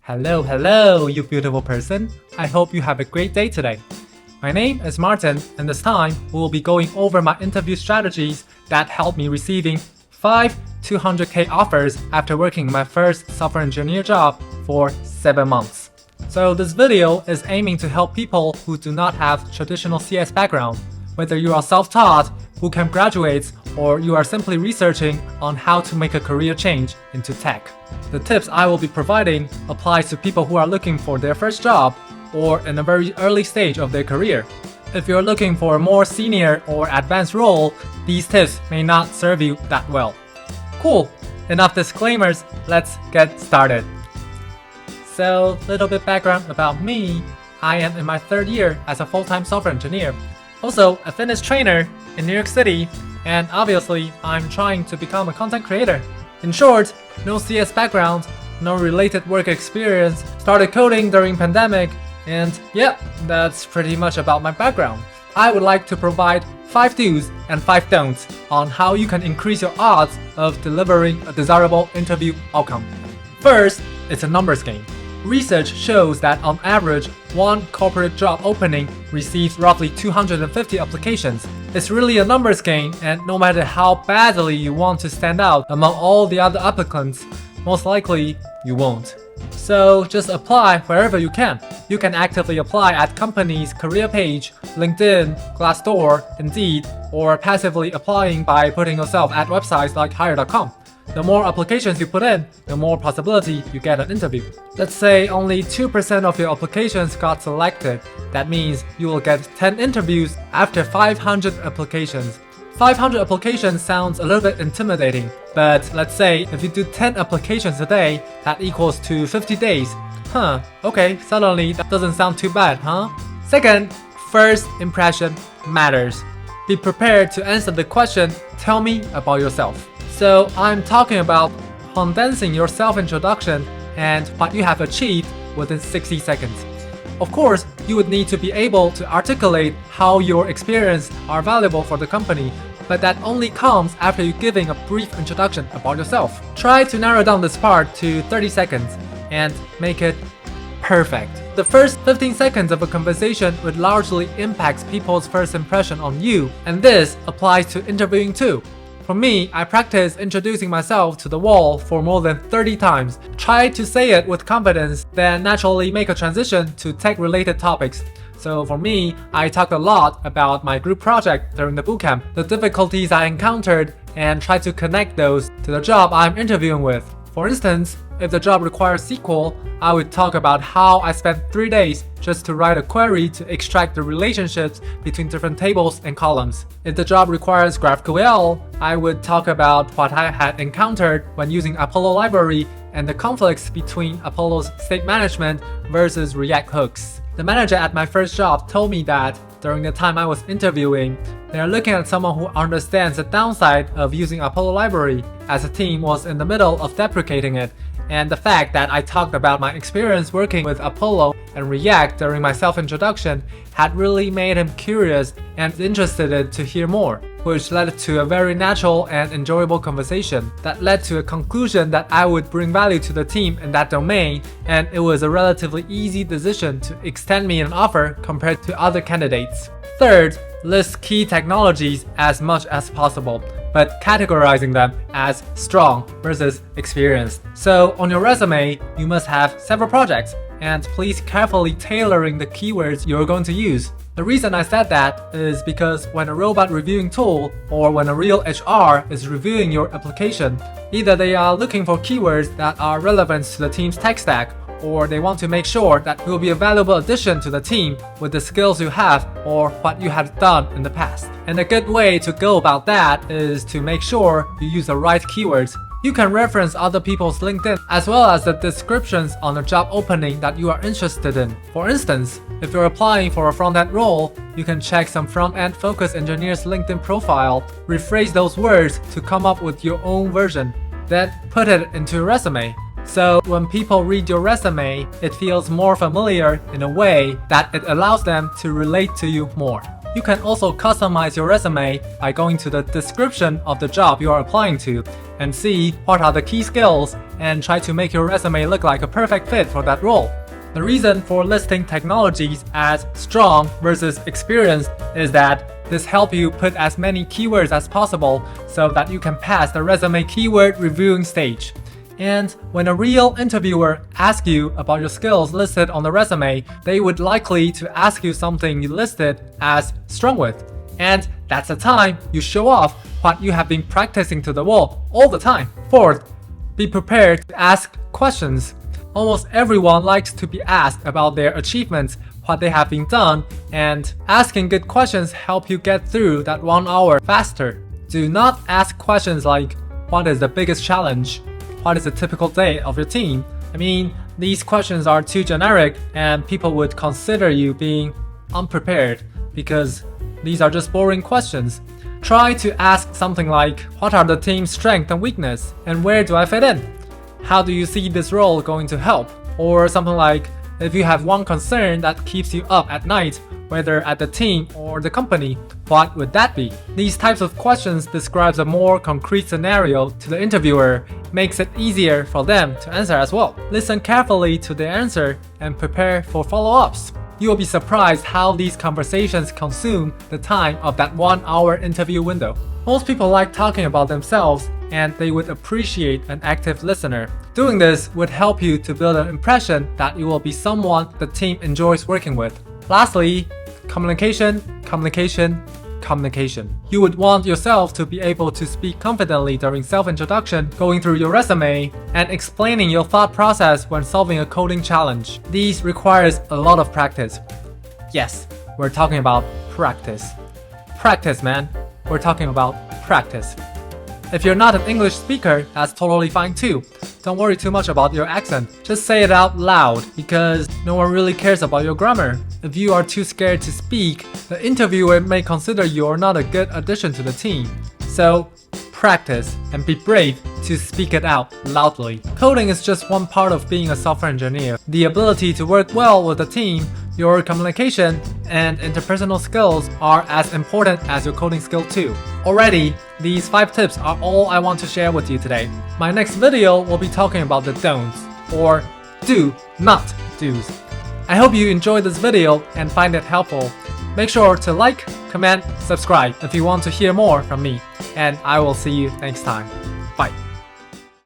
Hello, you beautiful person. I hope you have a great day today. My name is Martin, and this time we will be going over my interview strategies that helped me receiving 5 200K offers after working my first software engineer job for 7 months. So this video is aiming to help people who do not have traditional CS background, whether you are self-taught, bootcamp graduates, or you are simply researching on how to make a career change into tech. The tips I will be providing applies to people who are looking for their first job or in a very early stage of their career. If you're looking for a more senior or advanced role, these tips may not serve you that well. Cool, enough disclaimers, let's get started. So, little bit background about me. I am in my 3rd year as a full-time software engineer, also a fitness trainer in New York City, and obviously I'm trying to become a content creator. In short, no CS background, no related work experience, started coding during pandemic, and yeah, that's pretty much about my background. I would like to provide 5 do's and 5 don'ts on how you can increase your odds of delivering a desirable interview outcome. First, it's a numbers game. Research shows that on average, one corporate job opening receives roughly 250 applications. It's really a numbers game, and no matter how badly you want to stand out among all the other applicants, most likely you won't. So just apply wherever you can. You can actively apply at companies' career page, LinkedIn, Glassdoor, Indeed, or passively applying by putting yourself at websites like Hire.com. The more applications you put in, the more possibility you get an interview. Let's say only 2% of your applications got selected. That means you will get 10 interviews after 500 applications. 500 applications sounds a little bit intimidating, but let's say if you do 10 applications a day, that equals to 50 days. Okay, suddenly that doesn't sound too bad, huh? Second, first impression matters. Be prepared to answer the question, tell me about yourself. So I'm talking about condensing your self-introduction and what you have achieved within 60 seconds. Of course, you would need to be able to articulate how your experience are valuable for the company, but that only comes after you giving a brief introduction about yourself. Try to narrow down this part to 30 seconds and make it perfect. The first 15 seconds of a conversation would largely impact people's first impression on you, and this applies to interviewing too. For me, I practice introducing myself to the wall for more than 30 times. Try to say it with confidence, then naturally make a transition to tech-related topics. So for me, I talked a lot about my group project during the bootcamp, the difficulties I encountered, and try to connect those to the job I'm interviewing with. For instance, if the job requires SQL, I would talk about how I spent 3 days just to write a query to extract the relationships between different tables and columns. If the job requires GraphQL, I would talk about what I had encountered when using Apollo library and the conflicts between Apollo's state management versus React hooks. The manager at my first job told me that during the time I was interviewing, they are looking at someone who understands the downside of using Apollo library, as the team was in the middle of deprecating it, and the fact that I talked about my experience working with Apollo and React during my self-introduction had really made him curious and interested to hear more, which led to a very natural and enjoyable conversation that led to a conclusion that I would bring value to the team in that domain, and it was a relatively easy decision to extend me an offer compared to other candidates. Third, list key technologies as much as possible, but categorizing them as strong versus experienced. So on your resume, you must have several projects, and please carefully tailoring the keywords you're going to use. The reason I said that is because when a robot reviewing tool or when a real HR is reviewing your application, either they are looking for keywords that are relevant to the team's tech stack, or they want to make sure that you will be a valuable addition to the team with the skills you have or what you have done in the past. And a good way to go about that is to make sure you use the right keywords. You can reference other people's LinkedIn as well as the descriptions on a job opening that you are interested in. For instance, if you're applying for a front-end role, you can check some front-end focused engineer's LinkedIn profile, rephrase those words to come up with your own version, then put it into your resume. So when people read your resume, it feels more familiar in a way that it allows them to relate to you more. You can also customize your resume by going to the description of the job you are applying to and see what are the key skills and try to make your resume look like a perfect fit for that role. The reason for listing technologies as strong versus experienced is that this helps you put as many keywords as possible so that you can pass the resume keyword reviewing stage. And when a real interviewer asks you about your skills listed on the resume, they would likely to ask you something you listed as strong with. And that's the time you show off what you have been practicing to the wall all the time. Fourth, be prepared to ask questions. Almost everyone likes to be asked about their achievements, what they have been done, and asking good questions help you get through that 1 hour faster. Do not ask questions like, what is the biggest challenge? What is a typical day of your team? I mean, these questions are too generic and people would consider you being unprepared because these are just boring questions. Try to ask something like, what are the team's strengths and weaknesses, and where do I fit in? How do you see this role going to help? Or something like, if you have one concern that keeps you up at night, whether at the team or the company, what would that be? These types of questions describes a more concrete scenario to the interviewer, makes it easier for them to answer as well. Listen carefully to their answer and prepare for follow-ups. You will be surprised how these conversations consume the time of that 1 hour interview window. Most people like talking about themselves and they would appreciate an active listener. Doing this would help you to build an impression that you will be someone the team enjoys working with. Lastly, communication. You would want yourself to be able to speak confidently during self-introduction, going through your resume, and explaining your thought process when solving a coding challenge. These requires a lot of practice. Yes, we're talking about practice. Practice, man. We're talking about practice. If you're not an English speaker, that's totally fine too. Don't worry too much about your accent. Just say it out loud because no one really cares about your grammar. If you are too scared to speak, the interviewer may consider you are not a good addition to the team. So, practice and be brave to speak it out loudly. Coding is just one part of being a software engineer. The ability to work well with the team, your communication, and interpersonal skills are as important as your coding skill too. Already, these 5 tips are all I want to share with you today. My next video will be talking about the don'ts, or do not do's. I hope you enjoyed this video and find it helpful. Make sure to like, comment, subscribe if you want to hear more from me, and I will see you next time.